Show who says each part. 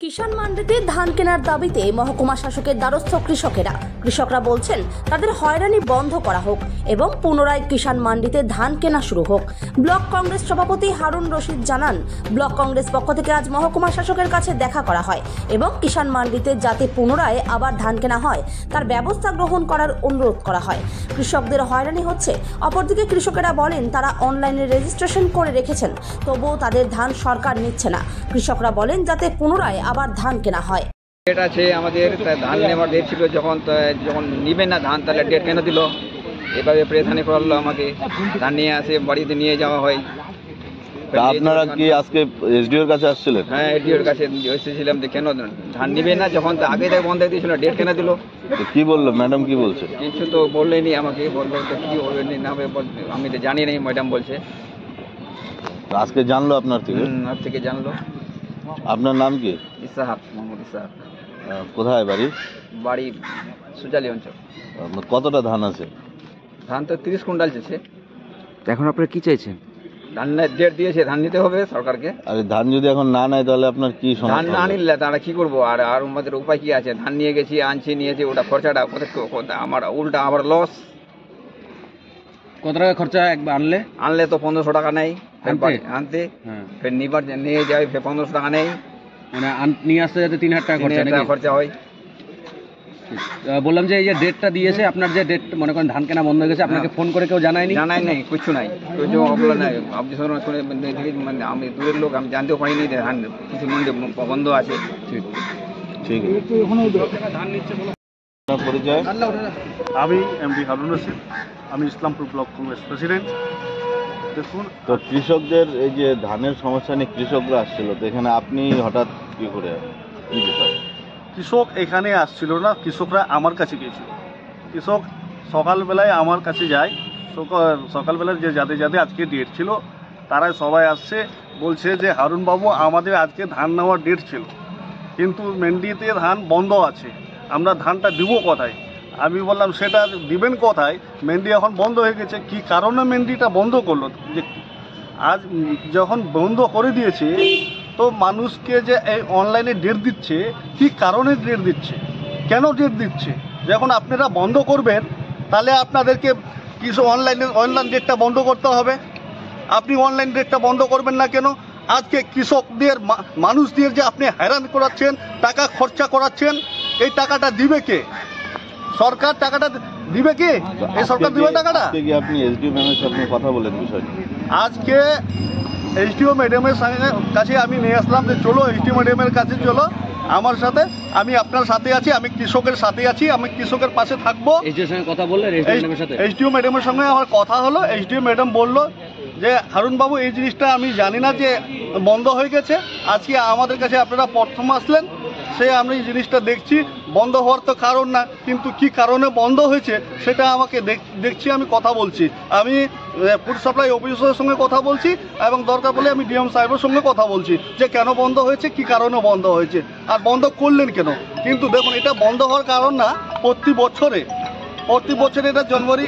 Speaker 1: কিষাণ মান্ডিতে ধান কেনার দাবিতে মহকুমা শাসকের দ্বারস্থ কৃষকরা বলছেন তাদের হয়রানি বন্ধ করা হোক এবং পুনরায় কিষাণ মান্ডিতে ধান কেনা শুরু হোক। ব্লক কংগ্রেস সভাপতি হারুন রশিদ জানান, ব্লক কংগ্রেস পক্ষ থেকে আজ মহকুমা শাসকের কাছে দেখা করা হয় এবং কিষাণ মান্ডিতে যাতে পুনরায় আবার ধান কেনা হয় তার ব্যবস্থা গ্রহণ করার অনুরোধ করা হয়। কৃষকদের হয়রানি হচ্ছে। অপরদিকে কৃষকেরা বলেন তারা অনলাইনে রেজিস্ট্রেশন করে রেখেছেন, তবুও তাদের ধান সরকার নিচ্ছে না। কৃষকরা বলেন যাতে পুনরায় আবার ধান কেনা হয়।
Speaker 2: ডেট আছে আমাদের, ধান নেওয়ার ডেট ছিল, যখন নিবেন না ধান তাহলে ডেট কেন দিল? এভাবে প্রেসানি করলো আমাকে, ধান নিয়ে আসে বাড়িতে নিয়ে যাওয়া হয়।
Speaker 3: আপনারা কি আজকে এসডিওর কাছে আসছিলেন?
Speaker 2: হ্যাঁ, এসডিওর কাছে এসেছিলাম যে কেন ধান নিবে না, যখন আগে থেকে বন্ধ দিয়েছিল ডেট কেন দিল?
Speaker 3: কি বললো ম্যাডাম, কি বলছে?
Speaker 2: কিছু তো বললেনি আমাকে, বললো তো কি হবে না হবে আমি তো জানি নাই, ম্যাডাম বলছে।
Speaker 3: আজকে জানলো আপনার থেকে?
Speaker 2: আজ থেকে জানলো।
Speaker 3: আপনার নাম কি?
Speaker 2: ইসাহাক, মোহাম্মদ ইসাহাক।
Speaker 3: কোথায় বাড়ি?
Speaker 2: বাড়ি সুজালি অঞ্চল।
Speaker 3: কতটা ধান আছে?
Speaker 2: ধান তো 30 কুইন্টাল চেয়েছে। এখন আপনারা কি চাইছেন? ধান ডেট দিয়েছে, ধান নিতে হবে সরকারকে।
Speaker 3: আরে ধান যদি এখন না নেয় তাহলে আপনার কি সমস্যা?
Speaker 2: ধান না নিলে তারা কি করবো? আর আমাদের উপায় কি আছে? ধান নিয়ে গেছি, নিয়েছি, ওটা খরচাটা আমার উল্টা আবার লস।
Speaker 4: কত টাকা খরচা একবার আনলে
Speaker 2: তো 1500 টাকা নেই আনতে, ফের নিয়ে যাই, ফের 1500 টাকা নেই,
Speaker 4: মানে নিয়ে আসতে যাতে 3000 টাকা
Speaker 2: খরচা হয়।
Speaker 4: বললাম যে এই যে ডেটটা দিয়েছে, আপনার যে ডেট মনে করেন ধান কেনা বন্ধ হয়ে গেছে, আপনাকে ফোন করে কেউ জানাই নাই?
Speaker 2: কিছু নাই। আপনি শুনে মানে আমি দূরের লোক, আমি জানতেও পারিনি যে ধান কিছু মন্ডি বন্ধ আছে।
Speaker 3: ঠিক পরিচয়?
Speaker 5: আমি এমডি হারুন রশিদ, আমি ইসলামপুর ব্লক কংগ্রেস প্রেসিডেন্ট। দেখুন,
Speaker 3: তো কৃষকদের এই যে ধানের সমস্যা নিয়ে কৃষকরা আসছিল, তো এখানে আপনি হঠাৎ কি করে? কি বিষয়?
Speaker 5: কৃষক এখানে আসছিল না, কৃষকরা আমার কাছে গিয়েছিল। কৃষক সকালবেলায় আমার কাছে যায়, সকালবেলায় যে যাদের আজকে ডেট ছিল তারাই সবাই আসছে, বলছে যে হারুনবাবু আমাদের আজকে ধান নেওয়ার ডেট ছিল, কিন্তু মেন্ডিতে ধান বন্ধ আছে, আমরা ধানটা দিব কোথায়? আমি বললাম সেটা দিবেন কোথায়? মেন্ডি এখন বন্ধ হয়ে গেছে। কি কারণে মেন্ডিটা বন্ধ করলো? যে আজ যখন বন্ধ করে দিয়েছে, তো মানুষকে যে এই অনলাইনে ডেট দিচ্ছে, কি কারণে ডেট দিচ্ছে, কেন ডেট দিচ্ছে? যখন আপনারা বন্ধ করবেন তাহলে আপনাদেরকে কিছু অনলাইন ডেটটা বন্ধ করতে হবে। আপনি অনলাইন ডেটটা বন্ধ করবেন না কেন? আজকে কৃষকদের মানুষদের যে আপনি হয়রান করাচ্ছেন, টাকা খরচা করাচ্ছেন, এই টাকাটা দিবে কে? সরকার টাকাটা দিবে কে? এই সরকার দিবে টাকাটা?
Speaker 3: আপনি এসডিও ম্যামের সাথে কথা বলেন বিষয়টি?
Speaker 5: আজকে এসডিও ম্যাডামের কাছে আমি নিয়ে আসলাম যে চলো এসডিও ম্যাডামের কাছে চলো আমার সাথে, আমি আপনার সাথে আছি, আমি কৃষকের সাথে আছি, আমি কৃষকের পাশে থাকবো। এসডিও ম্যাডামের সঙ্গে আমার কথা হলো। এসডিও ম্যাডাম বললো যে হারুনবাবু এই জিনিসটা আমি জানি না যে বন্ধ হয়ে গেছে, আজকে আমাদের কাছে আপনারা প্রথম আসলেন, আমি এই জিনিসটা দেখছি, বন্ধ হওয়ার তো কারণ না, কিন্তু কি কারণে বন্ধ হয়েছে সেটা আমাকে দেখছি, আমি কথা বলছি, আমি ফুড সাপ্লাই অফিসারের সঙ্গে কথা বলছি, এবং দরকার পড়লে আমি ডিএম সাহেবের সঙ্গে কথা বলছি যে কেন বন্ধ হয়েছে, কি কারণে বন্ধ হয়েছে, আর বন্ধ করলেন কেন। কিন্তু দেখুন, এটা বন্ধ হওয়ার কারণ না, প্রতি বছরে এটা জানুয়ারি